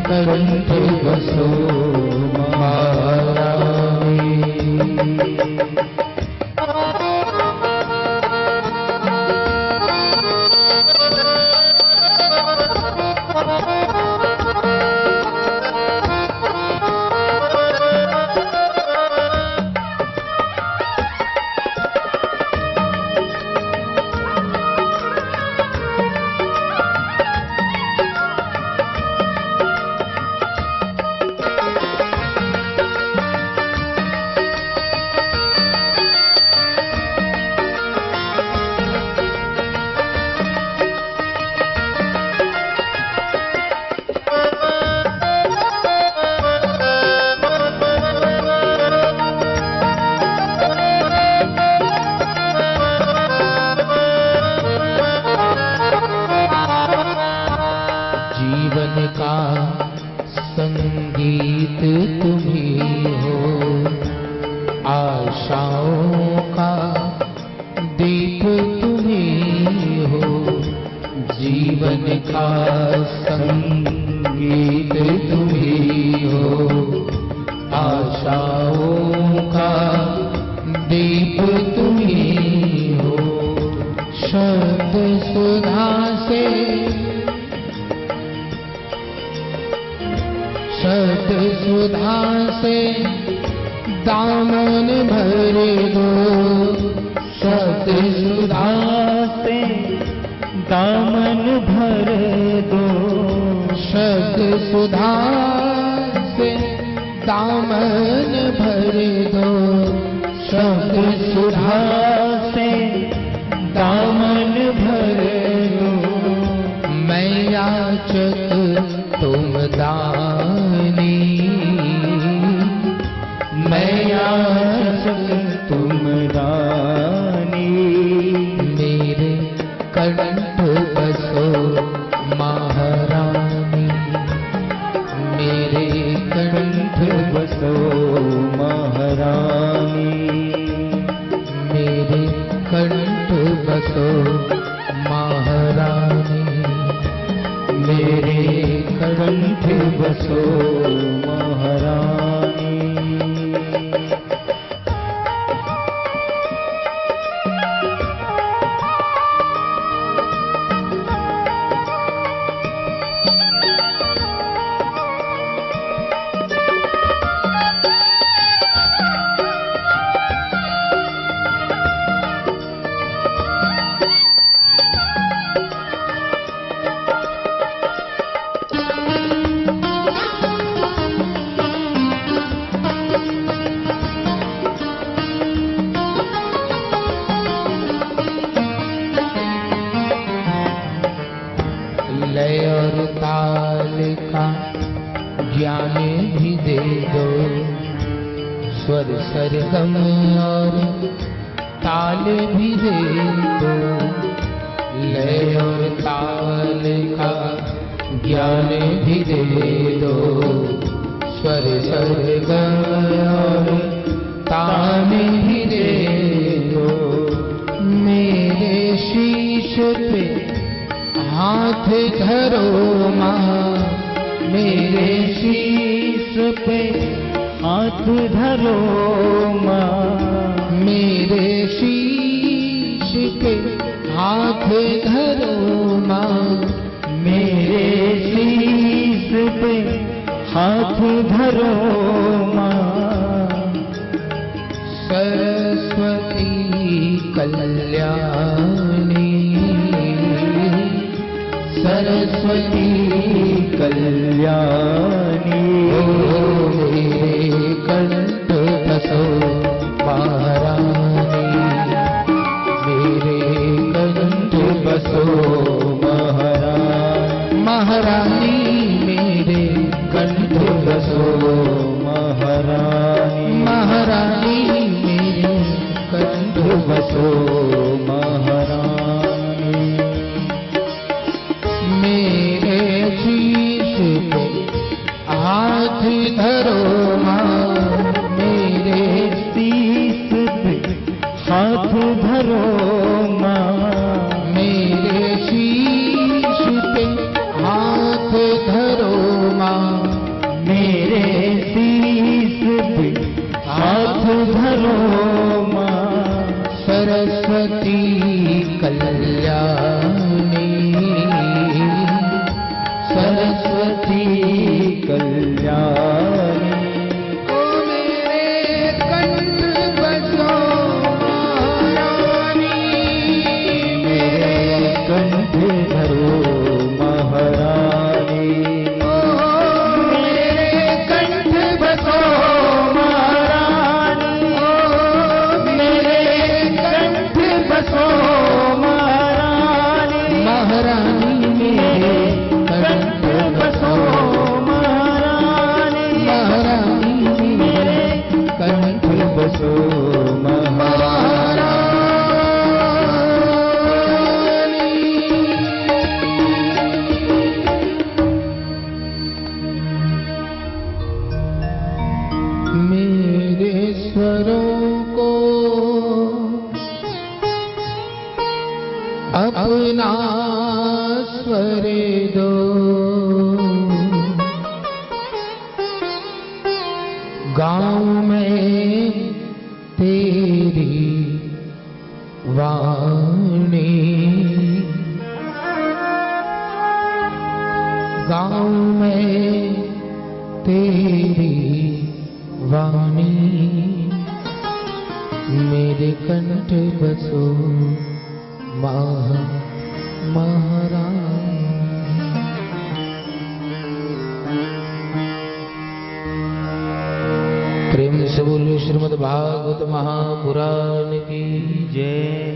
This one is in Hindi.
कंठ बसो महारानी। संगीत तुम्ही हो, आशाओं का दीप तुम्ही हो। जीवन का संगीत तुम्ही हो, आशाओं का दीप तुम्ही हो। शब्द सुधा से शब्द सुधा से दामन भर दो, शब्द सुधा से दामन भर दो। शब्द सुधा से दामन भर दो, शब्द सुधा से दामन भर दो। मैं याचक तुम दानी, मैं याचक तुम दानी। मेरे कंठ बसो महारानी, मेरे कंठ बसो महारानी। मेरे कंठ बसो महारानी, मेरे कंठ बसो महारानी। लय और ताल का ज्ञान भी दे दो, स्वर सरगम और ताल भी दे दो। लय और ताल का ज्ञान भी दे दो, स्वर सरगम और ताल भी दे दो। मेरे शीश पे हाथ धरो माँ, मेरे शीश पे हाथ धरो माँ। मेरे शीश पे हाथ धरो माँ, मेरे शीश पे हाथ धरो माँ। सरस्वती कल्याणी, सरस्वती कल्याणी। मेरे कंठ बसो महारानी, मेरे कंठ बसो महारानी। महारानी मेरे कंठ बसो महारानी, महारानी मेरे कंठ बसो महारानी। मेरे शीश पे हाथ धरो माँ, मेरे शीश पे हाथ धरो माँ। मेरे शीश पे हाथ धरो माँ मेरे शीश पे हाथ धरो माँ सरस्वती कल्याणी सरस्वती कल्याणी ओ मेरे कंठ बसो महारानी मेरे कंठ धरो महारानी ओ मेरे कंठ बसो महारानी ओ मेरे कंठ बसो महारानी महारानी मेरे कंठ बसो महारानी महारानी मेरे कंठ बसो मेरे स्वरों को अपना स्वर दो गाँव में तेरी वाणी गाँव में तेरी वाणी मेरे कंठ बसो महारानी प्रेम से बोलो श्रीमद् भागवत महापुराण की जय।